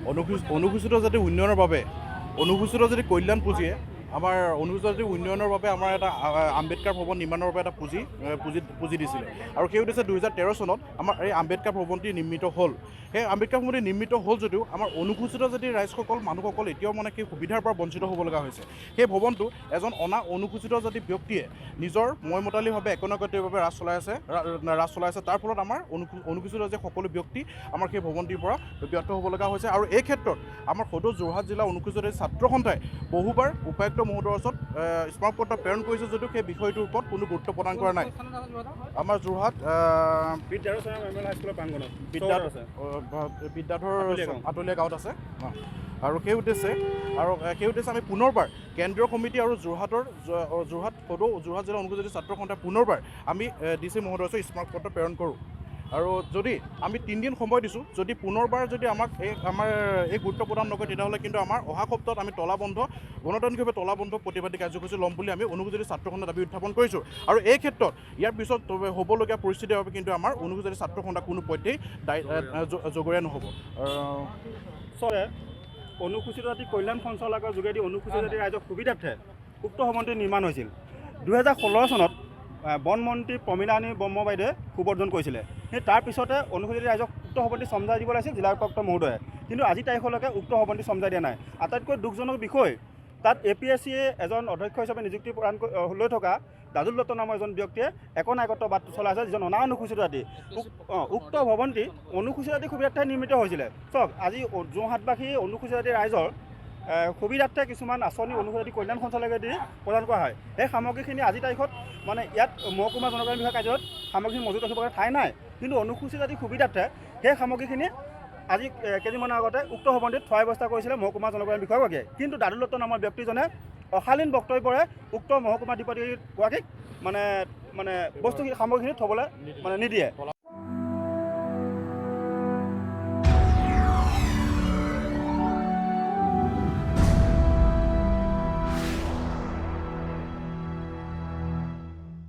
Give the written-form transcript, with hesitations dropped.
অনুসূচিত জাতি উন্নয়নৰ বাবে অনুসূচিত জাতি কল্যাণ পুঁজিয়ে আমাৰ অনুসূচিত জাতি উন্নয়নৰ বাবে আমাৰ এটা আম্বেদকাৰ ভৱন নিৰ্মাণৰ বাবে এটা পুঁজি দিছিলে আৰু সেই উদ্দেশ্যে 2013 চনত আমাৰ এই আম্বেদকাৰ ভৱনটি নিৰ্মিত হ'ল। সেই আম্বেদকাৰ ভৱনটি নিৰ্মিত হ'ল যদিও আমাৰ অনুসূচিত জাতিৰ মানুহসকল এতিয়াও মানে সেই সুবিধাৰ পৰা বঞ্চিত হ'ব লগা হৈছে। সেই ভৱনটো এজন অনুসূচিত জাতি ব্যক্তিয়ে নিজৰ মইমতালিভাৱে একনাগতিভাৱে ৰাজ চলাই আছে। তাৰ ফলত আমাৰ অনুসূচিত জাতিৰ সকলো ব্যক্তি আমাৰ সেই ভৱনটিৰ পৰা ব্যৰ্থ হ'ব লগা হৈছে। আৰু এই ক্ষেত্ৰত আমাৰ সদৌ যোৰহাট জিলা অনুসূচিত জাতিৰ ছাত্ৰ সন্থাই বহুবাৰ উপায়ুক্ত মহোদয়ৰ ওচৰত স্মাৰকপত্ৰ প্ৰেৰণ কৰিছে যদিও সেই বিষয়টোৰ ওপৰত কোনো গুৰুত্ব প্ৰদান কৰা নাই। আমাৰ যোৰহাট বিদ্যাধৰ আতলীয়া গাঁৱত আছে। আৰু সেই উদ্দেশ্যে আমি পুনৰবাৰ কেন্দ্ৰীয় সমিতি আৰু যোৰহাট জিলা অনুসূচিত ছাত্ৰ সন্থাই পুনৰবাৰ আমি DC মহোদয়ৰ ওচৰত স্মাৰকপত্ৰ প্ৰেৰণ কৰোঁ। আৰু যদি আমি 3 দিন সময় দিছোঁ, যদি পুনৰবাৰ যদি আমাৰ এই গুৰুত্ব প্ৰদান নকৰে তেতিয়াহ'লে কিন্তু আমাৰ অহা সপ্তাহত আমি গণতান্ত্ৰিকভাৱে তলাবন্ধ প্ৰতিবাদী কাৰ্যসূচী ল'ম বুলি আমি অনুসূচিত ছাত্ৰ সন্থাই দাবী উত্থাপন কৰিছোঁ। আৰু এই ক্ষেত্ৰত ইয়াৰ পিছত হ'বলগীয়া পৰিস্থিতিৰ বাবে কিন্তু আমাৰ অনুসূচিত ছাত্ৰ সন্থা কোনো পধ্যেই জগৰীয়া নহ'ব। অনুসূচিত জাতি কল্যাণ সঞ্চালকৰ যোগেদি অনুসূচিত জাতি ৰাইজৰ সুবিধাৰ্থে উক্ত ভৱনটি নিৰ্মাণ হৈছিল। 2016 চনত বনমন্ত্ৰী প্ৰমীলাৰাণী ব্ৰহ্ম বাইদেৱে সুবৰ্জন কৰিছিলে। সেই তাৰ পিছতে অনুসূচিত ৰাইজক উক্ত ভৱনটি চমজাই দিব লাগিছিল জিলা উপায়ুক্ত মহোদয়ে, কিন্তু আজি তাৰিখলৈকে উক্ত ভৱনটি চমজাই দিয়া নাই। আটাইতকৈ দুখজনক বিষয়, তাত APSCয়ে এজন অধ্যক্ষ হিচাপে নিযুক্তি প্ৰদান লৈ থকা দাদুল দত্ত নামৰ এজন ব্যক্তিয়ে একনায়কত্ব বাটটো চলাইছে, যিজন অনুসূচিত জাতি। উক্ত ভৱনটি অনুসূচিত জাতি সুবিধাৰ্থে নিৰ্মিত হৈছিলে। চাওক, আজি যোৰহাটবাসী অনুসূচিত জাতি ৰাইজৰ সুবিধাৰ্থে কিছুমান আঁচনি অনুসূচিত জাতি কল্যাণ সঞ্চালকেদি প্ৰদান কৰা হয়। সেই সামগ্ৰীখিনি আজি তাৰিখত মানে ইয়াত মহকুমা জনকল্যাণ বিভাগ কাৰ্যালয়ত সামগ্ৰী মজুত ৰাখিবৰ কাৰণে ঠাই নাই, কিন্তু অনুসূচিত জাতি সুবিধাৰ্থে সেই সামগ্ৰীখিনি আজি কেইদিনমানৰ আগতে উক্ত ভৱনটিত থোৱাৰ ব্যৱস্থা কৰিছিলে মহকুমা জনকল্যাণ বিষয়াগৰাকীয়ে। কিন্তু দাদুল দত্ত নামৰ ব্যক্তিজনে অশালীন বক্তব্যৰে উক্ত মহকুমা অধিপতিগৰাকীক মানে সামগ্ৰীখিনি থ'বলৈ নিদিয়ে।